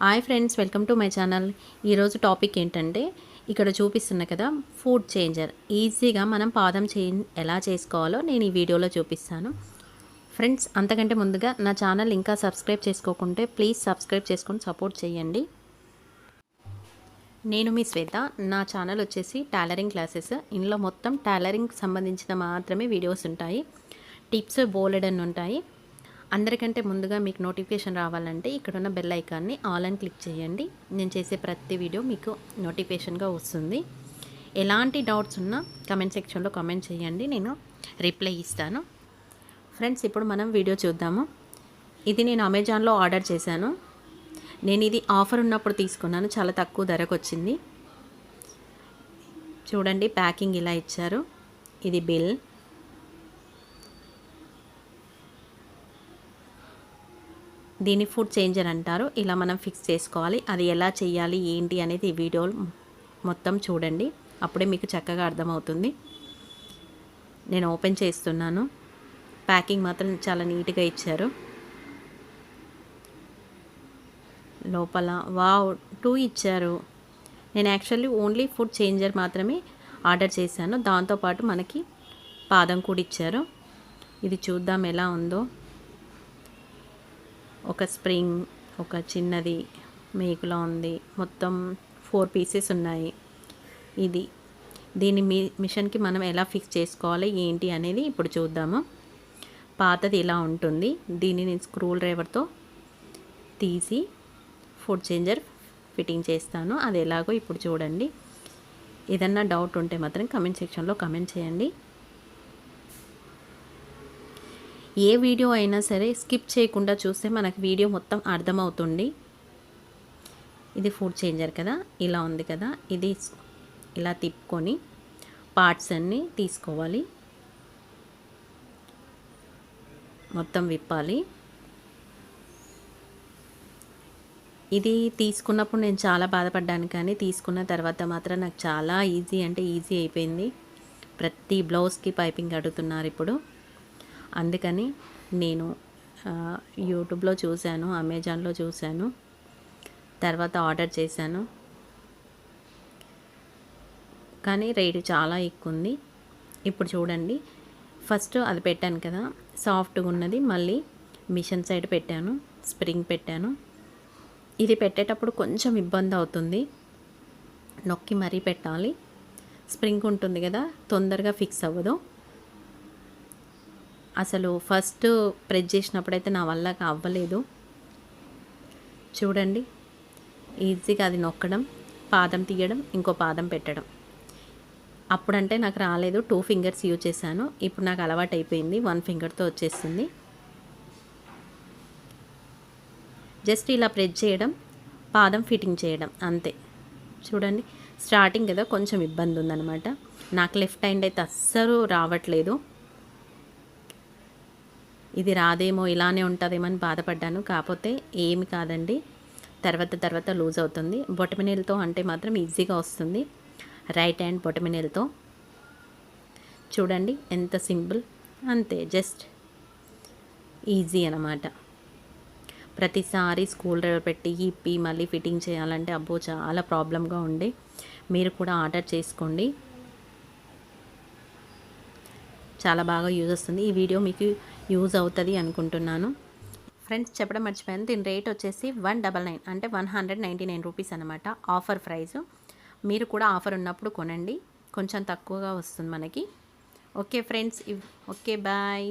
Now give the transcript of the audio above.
Hi friends, welcome to my channel. ఈరోజు topic ఏంటంటే ఇక్కడ చూపిస్తున్న కదా ఫుడ్ చేంజర్. ఈజీగా మనం పాదం చేంజ్ ఎలా చేసుకోవాలో నేను ఈ వీడియోలో చూపిస్తాను. ఫ్రెండ్స్, అంతకంటే ముందుగా నా ఛానల్ ఇంకా సబ్స్క్రైబ్ చేసుకోకుంటే ప్లీజ్ సబ్స్క్రైబ్ చేసుకొని సపోర్ట్ చేయండి. నేను మీ శ్వేత. నా ఛానల్ వచ్చేసి టైలరింగ్ క్లాసెస్. ఇందులో మొత్తం టైలరింగ్ సంబంధించిన మాత్రమే వీడియోస్ ఉంటాయి. టిప్స్ బోలెడన్ ఉంటాయి. అందరికంటే ముందుగా మీకు నోటిఫికేషన్ రావాలంటే ఇక్కడున్న బెల్ ఐకాన్ని ఆల్ అని క్లిక్ చేయండి. నేను చేసే ప్రతి వీడియో మీకు నోటిఫికేషన్గా వస్తుంది. ఎలాంటి డౌట్స్ ఉన్నా కమెంట్ సెక్షన్లో కమెంట్ చేయండి, నేను రిప్లై ఇస్తాను. ఫ్రెండ్స్, ఇప్పుడు మనం వీడియో చూద్దాము. ఇది నేను అమెజాన్లో ఆర్డర్ చేశాను. నేను ఇది ఆఫర్ ఉన్నప్పుడు తీసుకున్నాను, చాలా తక్కువ ధరకు వచ్చింది. చూడండి, ప్యాకింగ్ ఇలా ఇచ్చారు. ఇది బిల్. దీన్ని ఫుడ్ చేంజర్ అంటారు. ఇలా మనం ఫిక్స్ చేసుకోవాలి. అది ఎలా చేయాలి ఏంటి అనేది ఈ వీడియో మొత్తం చూడండి, అప్పుడే మీకు చక్కగా అర్థమవుతుంది. నేను ఓపెన్ చేస్తున్నాను. ప్యాకింగ్ మాత్రం చాలా నీట్గా ఇచ్చారు. లోపల వావ్ 2 ఇచ్చారు. నేను యాక్చువల్లీ ఓన్లీ ఫుడ్ చేంజర్ మాత్రమే ఆర్డర్ చేశాను. దాంతోపాటు మనకి పాదం కూడా ఇచ్చారు. ఇది చూద్దాం ఎలా ఉందో. ఒక స్ప్రింగ్, ఒక చిన్నది మేకులా ఉంది. మొత్తం 4 పీసెస్ ఉన్నాయి. దీని మిషన్కి మనం ఎలా ఫిక్స్ చేసుకోవాలి ఏంటి అనేది ఇప్పుడు చూద్దాము. పాతది ఇలా ఉంటుంది. దీన్ని నేను స్క్రూ డ్రైవర్తో తీసి ఫుడ్ చేంజర్ ఫిట్టింగ్ చేస్తాను. అది ఎలాగో ఇప్పుడు చూడండి. ఏదన్నా డౌట్ ఉంటే మాత్రం కమెంట్ సెక్షన్లో కమెంట్ చేయండి. ఏ వీడియో అయినా సరే స్కిప్ చేయకుండా చూస్తే మనకు వీడియో మొత్తం అర్థమవుతుంది. ఇది ఫుడ్ చేంజర్ కదా, ఇలా ఉంది కదా. ఇది ఇలా తిప్పుకొని పార్ట్స్ అన్నీ తీసుకోవాలి, మొత్తం విప్పాలి. ఇది తీసుకున్నప్పుడు నేను చాలా బాధపడ్డాను, కానీ తీసుకున్న తర్వాత మాత్రం నాకు చాలా ఈజీ అంటే ఈజీ అయిపోయింది. ప్రతి బ్లౌజ్కి పైపింగ్ అడుగుతున్నారు ఇప్పుడు. అందుకని నేను యూట్యూబ్లో చూశాను, అమెజాన్లో చూశాను, తర్వాత ఆర్డర్ చేశాను. కానీ రేటు చాలా ఎక్కువ ఉంది. ఇప్పుడు చూడండి, ఫస్ట్ అది పెట్టాను కదా సాఫ్ట్గా ఉన్నది, మళ్ళీ మిషన్ సైడ్ పెట్టాను, స్ప్రింగ్ పెట్టాను. ఇది పెట్టేటప్పుడు కొంచెం ఇబ్బంది అవుతుంది, నొక్కి మరీ పెట్టాలి. స్ప్రింగ్ ఉంటుంది కదా, తొందరగా ఫిక్స్ అవ్వదు. అసలు ఫస్ట్ ప్రెస్ చేసినప్పుడైతే నా వల్ల అవ్వలేదు. చూడండి, ఈజీగా అది నొక్కడం, పాదం తీయడం, ఇంకో పాదం పెట్టడం. అప్పుడంటే నాకు రాలేదు, 2 ఫింగర్స్ యూజ్ చేశాను. ఇప్పుడు నాకు అలవాటు అయిపోయింది, 1 ఫింగర్తో వచ్చేస్తుంది. జస్ట్ ఇలా ప్రెస్ చేయడం, పాదం ఫిట్టింగ్ చేయడం, అంతే. చూడండి, స్టార్టింగ్ కదా కొంచెం ఇబ్బంది ఉందన్నమాట. నాకు లెఫ్ట్ హ్యాండ్ అయితే అస్సలు రావట్లేదు. ఇది రాదేమో, ఇలానే ఉంటుందేమో అని బాధపడ్డాను. కాకపోతే ఏమి కాదండి, తర్వాత లూజ్ అవుతుంది. బొటమినేల్తో అంటే మాత్రం ఈజీగా వస్తుంది. రైట్ హ్యాండ్ బొటమినేల్తో. చూడండి ఎంత సింపుల్, అంతే, జస్ట్ ఈజీ అన్నమాట. ప్రతిసారి స్కూల్ డ్రైవర్ పెట్టి ఇప్పి మళ్ళీ ఫిట్టింగ్ చేయాలంటే అబ్బో చాలా ప్రాబ్లంగా ఉండే. మీరు కూడా ఆర్డర్ చేసుకోండి, చాలా బాగా యూజ్ వస్తుంది. ఈ వీడియో మీకు యూజ్ అవుతుంది అనుకుంటున్నాను. ఫ్రెండ్స్, చెప్పడం మర్చిపోయాను, దీని రేట్ వచ్చేసి 199 అంటే 199 రూపీస్ అనమాట. Offer price. మీరు కూడా ఆఫర్ ఉన్నప్పుడు కొనండి, కొంచెం తక్కువగా వస్తుంది మనకి. Okay friends, okay bye.